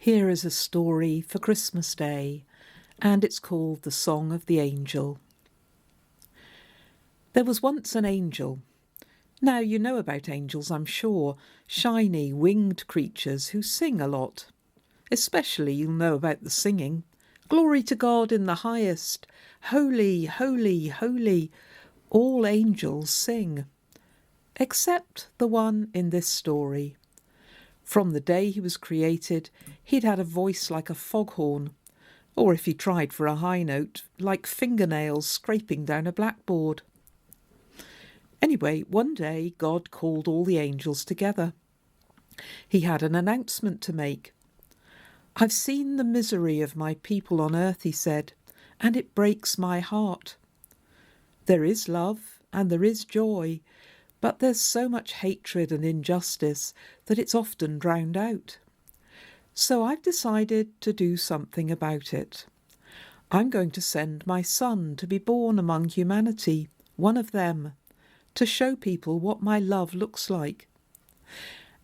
Here is a story for Christmas Day, and it's called The Song of the Angel. There was once an angel. Now you know about angels, I'm sure, shiny, winged creatures who sing a lot. Especially you'll know about the singing. Glory to God in the highest. Holy, holy, holy. All angels sing. Except the one in this story. From the day he was created, he'd had a voice like a foghorn, or if he tried for a high note, like fingernails scraping down a blackboard. Anyway, one day God called all the angels together. He had an announcement to make. "I've seen the misery of my people on earth," he said, "and it breaks my heart. There is love and there is joy, but there's so much hatred and injustice that it's often drowned out. So I've decided to do something about it. I'm going to send my son to be born among humanity, one of them, to show people what my love looks like.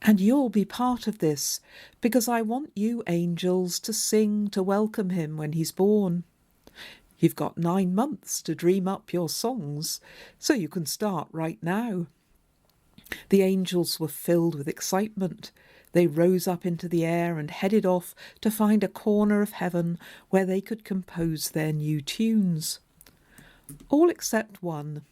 And you'll be part of this, because I want you angels to sing to welcome him when he's born. You've got 9 months to dream up your songs, so you can start right now." The angels were filled with excitement. They rose up into the air and headed off to find a corner of heaven where they could compose their new tunes. All except one,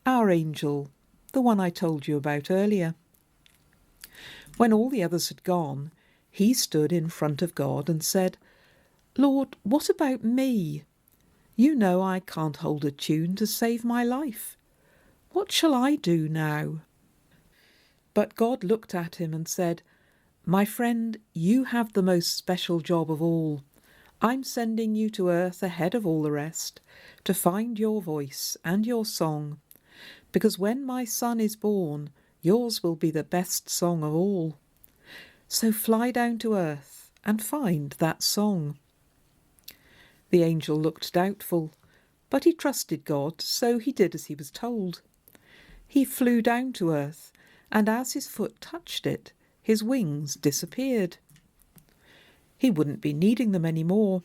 our angel, the one I told you about earlier. When all the others had gone, he stood in front of God and said, "Lord, what about me? You know I can't hold a tune to save my life. What shall I do now?" But God looked at him and said, "My friend, you have the most special job of all. I'm sending you to earth ahead of all the rest, to find your voice and your song, because when my son is born, yours will be the best song of all. So fly down to earth and find that song." The angel looked doubtful, but he trusted God, so he did as he was told. He flew down to earth, and as his foot touched it, his wings disappeared. He wouldn't be needing them any more.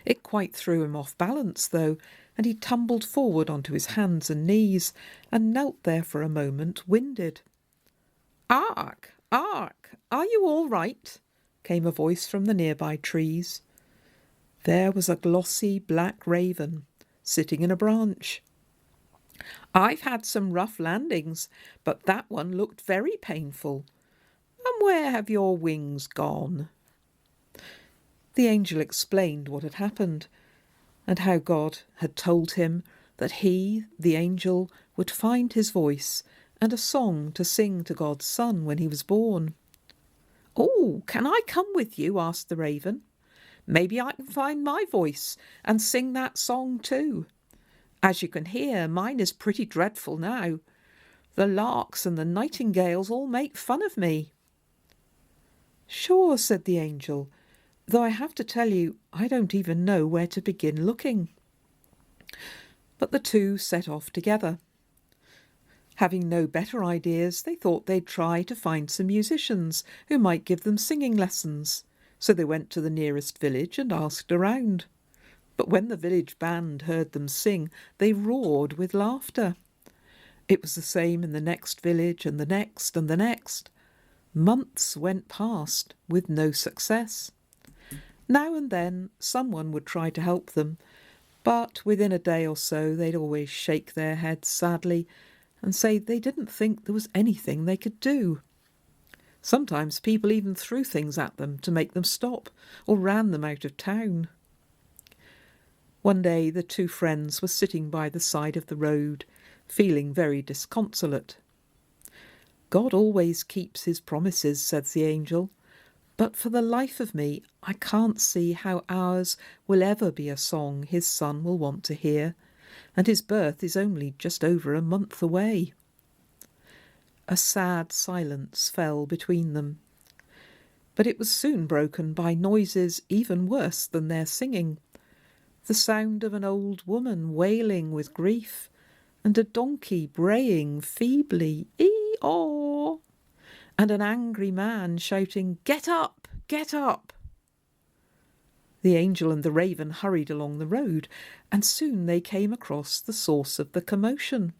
It quite threw him off balance, though, and he tumbled forward onto his hands and knees and knelt there for a moment, winded. "Ark, Ark, are you all right?" came a voice from the nearby trees. There was a glossy black raven sitting in a branch. "I've had some rough landings, but that one looked very painful. And where have your wings gone?" The angel explained what had happened, and how God had told him that he, the angel, would find his voice and a song to sing to God's son when he was born. "Oh, can I come with you?" asked the raven. "Maybe I can find my voice and sing that song too. As you can hear, mine is pretty dreadful now. The larks and the nightingales all make fun of me." "Sure," said the angel, "though I have to tell you, I don't even know where to begin looking." But the two set off together. Having no better ideas, they thought they'd try to find some musicians who might give them singing lessons. So they went to the nearest village and asked around. But when the village band heard them sing, they roared with laughter. It was the same in the next village and the next and the next. Months went past with no success. Now and then someone would try to help them, but within a day or so they'd always shake their heads sadly and say they didn't think there was anything they could do. Sometimes people even threw things at them to make them stop or ran them out of town. One day the two friends were sitting by the side of the road, feeling very disconsolate. "God always keeps his promises," said the angel, "but for the life of me I can't see how ours will ever be a song his son will want to hear, and his birth is only just over a month away." A sad silence fell between them, but it was soon broken by noises even worse than their singing. The sound of an old woman wailing with grief, and a donkey braying feebly, "Ee-aw!" and an angry man shouting, "Get up! get up!" The angel and the raven hurried along the road, and soon they came across the source of the commotion.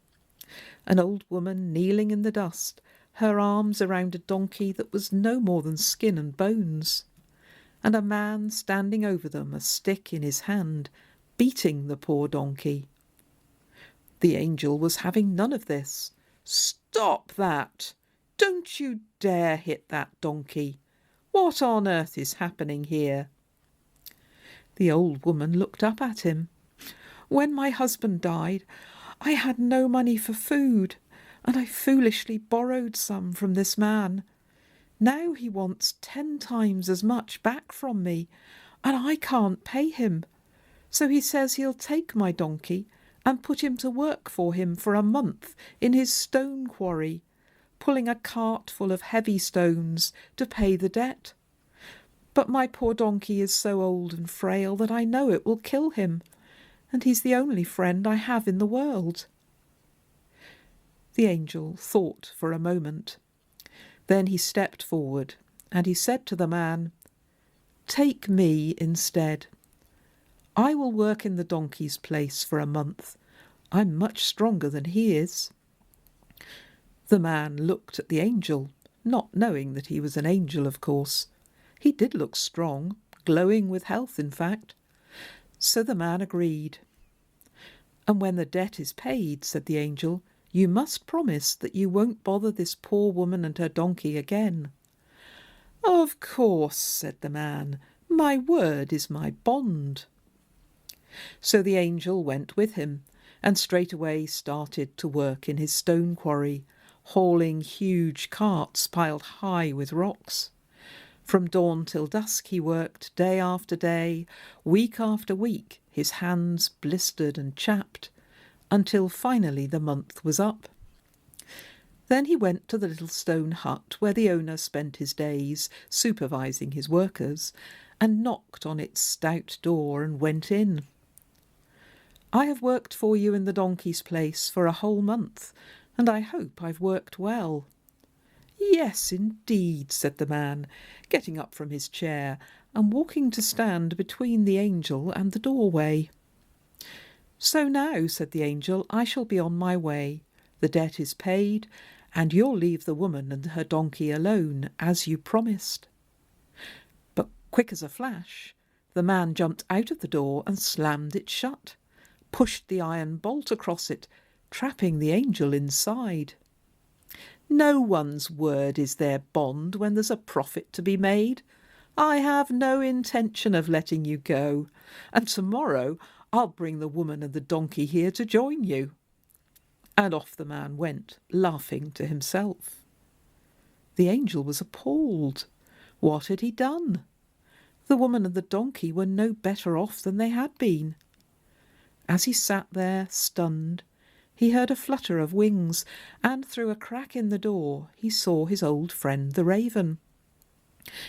An old woman kneeling in the dust, her arms around a donkey that was no more than skin and bones, and a man standing over them, a stick in his hand, beating the poor donkey. The angel was having none of this. "Stop that! Don't you dare hit that donkey! What on earth is happening here?" The old woman looked up at him. "When my husband died, I had no money for food, and I foolishly borrowed some from this man. Now he wants 10 times as much back from me, and I can't pay him. So he says he'll take my donkey and put him to work for him for a month in his stone quarry, pulling a cart full of heavy stones to pay the debt. But my poor donkey is so old and frail that I know it will kill him, and he's the only friend I have in the world." The angel thought for a moment. Then he stepped forward, and he said to the man, "Take me instead. I will work in the donkey's place for a month. I'm much stronger than he is." The man looked at the angel, not knowing that he was an angel, of course. He did look strong, glowing with health, in fact. So the man agreed. "And when the debt is paid," said the angel, "you must promise that you won't bother this poor woman and her donkey again." "Of course," said the man. "My word is my bond." So the angel went with him, and straightway started to work in his stone quarry, hauling huge carts piled high with rocks. From dawn till dusk he worked, day after day, week after week, his hands blistered and chapped, until finally the month was up. Then he went to the little stone hut where the owner spent his days supervising his workers, and knocked on its stout door and went in. "I have worked for you in the donkey's place for a whole month, and I hope I've worked well." "Yes, indeed," said the man, getting up from his chair and walking to stand between the angel and the doorway. "So now," said the angel, "I shall be on my way. The debt is paid, and you'll leave the woman and her donkey alone, as you promised." But quick as a flash, the man jumped out of the door and slammed it shut, pushed the iron bolt across it, trapping the angel inside. "No one's word is their bond when there's a profit to be made. I have no intention of letting you go, and tomorrow I'll bring the woman and the donkey here to join you." And off the man went, laughing to himself. The angel was appalled. What had he done? The woman and the donkey were no better off than they had been. As he sat there, stunned, he heard a flutter of wings, and through a crack in the door he saw his old friend the raven.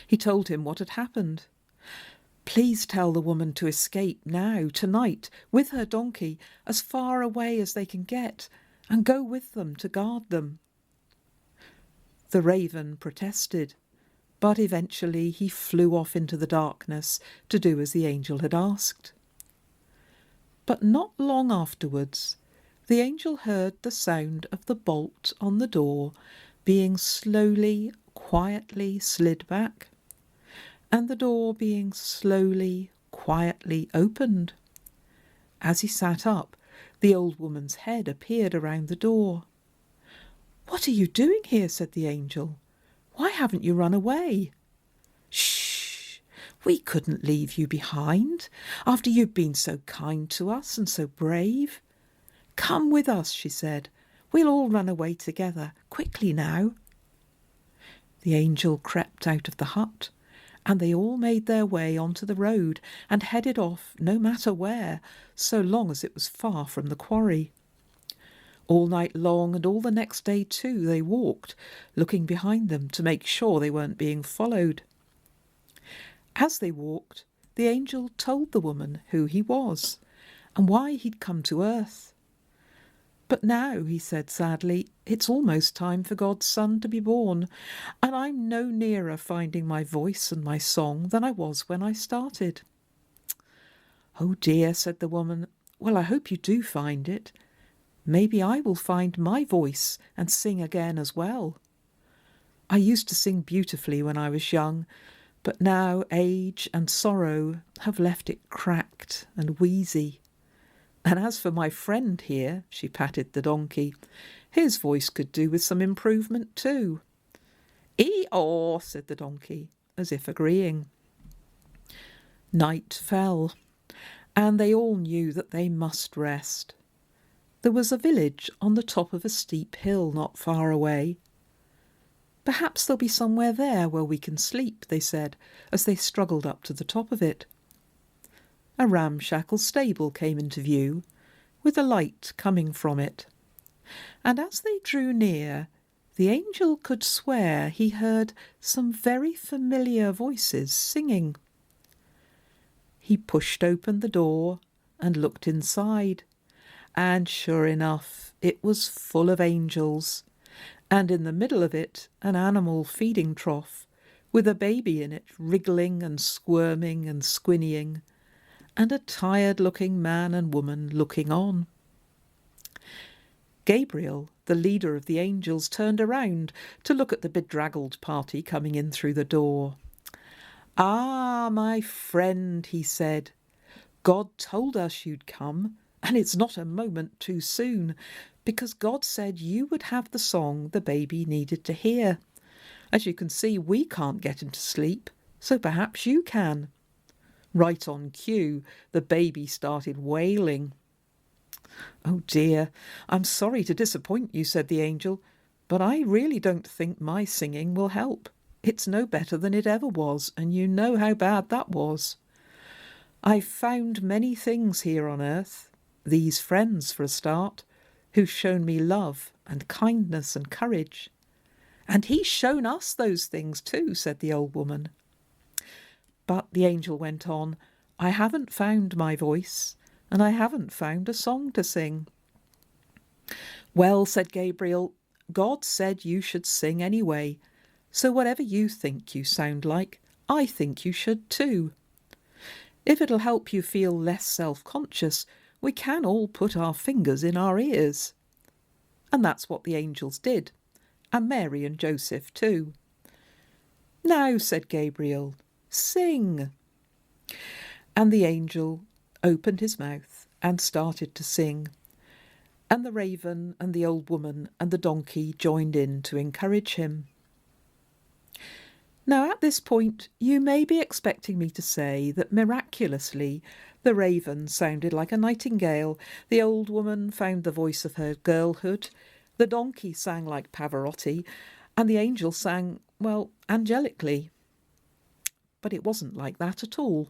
He told him what had happened. "Please tell the woman to escape now, tonight, with her donkey, as far away as they can get, and go with them to guard them." The raven protested, but eventually he flew off into the darkness to do as the angel had asked. But not long afterwards, the angel heard the sound of the bolt on the door being slowly, quietly slid back, and the door being slowly, quietly opened. As he sat up, the old woman's head appeared around the door. "What are you doing here?" said the angel. "Why haven't you run away?" "Shh! We couldn't leave you behind, after you've been so kind to us and so brave. Come with us," she said. "We'll all run away together. Quickly now." The angel crept out of the hut, and they all made their way onto the road and headed off no matter where, so long as it was far from the quarry. All night long and all the next day too they walked, looking behind them to make sure they weren't being followed. As they walked, the angel told the woman who he was and why he'd come to earth. But now, he said sadly, it's almost time for God's Son to be born, and I'm no nearer finding my voice and my song than I was when I started. Oh dear, said the woman. Well, I hope you do find it. Maybe I will find my voice and sing again as well. I used to sing beautifully when I was young, but now age and sorrow have left it cracked and wheezy. And as for my friend here, she patted the donkey, his voice could do with some improvement too. Ee-aw, said the donkey, as if agreeing. Night fell, and they all knew that they must rest. There was a village on the top of a steep hill not far away. Perhaps there'll be somewhere there where we can sleep, they said, as they struggled up to the top of it. A ramshackle stable came into view, with a light coming from it, and as they drew near, the angel could swear he heard some very familiar voices singing. He pushed open the door and looked inside, and sure enough, it was full of angels, and in the middle of it an animal feeding trough, with a baby in it wriggling and squirming and squinnying, and a tired-looking man and woman looking on. Gabriel, the leader of the angels, turned around to look at the bedraggled party coming in through the door. "Ah, my friend," he said, "God told us you'd come, and it's not a moment too soon, because God said you would have the song the baby needed to hear. As you can see, we can't get him to sleep, so perhaps you can." Right on cue, the baby started wailing. "Oh dear, I'm sorry to disappoint you," said the angel, "but I really don't think my singing will help. It's no better than it ever was, and you know how bad that was. I've found many things here on earth, these friends for a start, who've shown me love and kindness and courage. And he's shown us those things too," said the old woman. But the angel went on, "I haven't found my voice, and I haven't found a song to sing." "Well," said Gabriel, "God said you should sing anyway, so whatever you think you sound like, I think you should too. If it'll help you feel less self-conscious, we can all put our fingers in our ears." And that's what the angels did, and Mary and Joseph too. "Now," said Gabriel, "sing." And the angel opened his mouth and started to sing, and the raven and the old woman and the donkey joined in to encourage him. Now at this point you may be expecting me to say that miraculously the raven sounded like a nightingale, the old woman found the voice of her girlhood, the donkey sang like Pavarotti, and the angel sang, well, angelically. But it wasn't like that at all.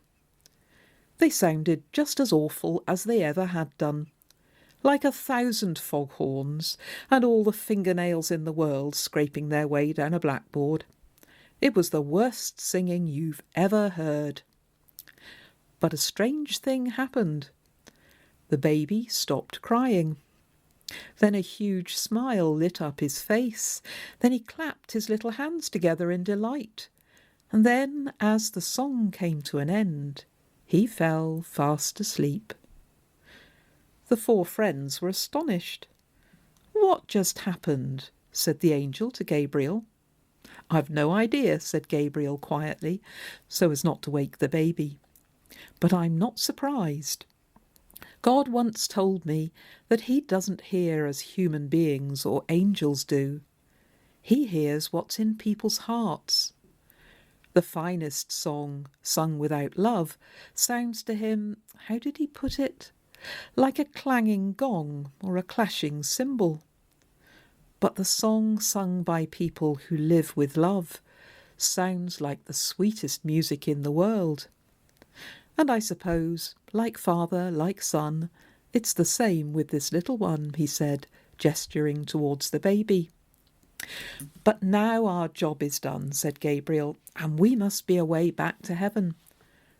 They sounded just as awful as they ever had done, like 1,000 foghorns and all the fingernails in the world scraping their way down a blackboard. It was the worst singing you've ever heard. But a strange thing happened. The baby stopped crying. Then a huge smile lit up his face. Then he clapped his little hands together in delight. And then, as the song came to an end, he fell fast asleep. The 4 friends were astonished. "What just happened?" said the angel to Gabriel. "I've no idea," said Gabriel quietly, so as not to wake the baby. "But I'm not surprised. God once told me that he doesn't hear as human beings or angels do. He hears what's in people's hearts. The finest song, sung without love, sounds to him, how did he put it? Like a clanging gong or a clashing cymbal. But the song sung by people who live with love sounds like the sweetest music in the world. And I suppose, like father, like son, it's the same with this little one," he said, gesturing towards the baby. "But now our job is done," said Gabriel, "and we must be away back to heaven.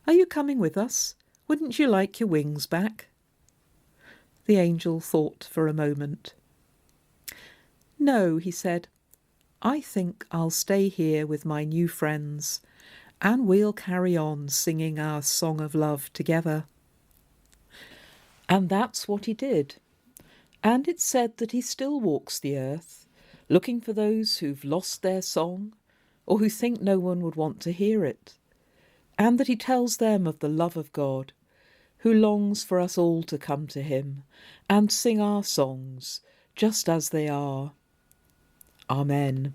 Are you coming with us? Wouldn't you like your wings back?" The angel thought for a moment. No, he said, I think I'll stay here with my new friends, and we'll carry on singing our song of love together. And that's what he did. And it's said that he still walks the earth, looking for those who've lost their song, or who think no one would want to hear it, and that he tells them of the love of God, who longs for us all to come to him and sing our songs just as they are. Amen.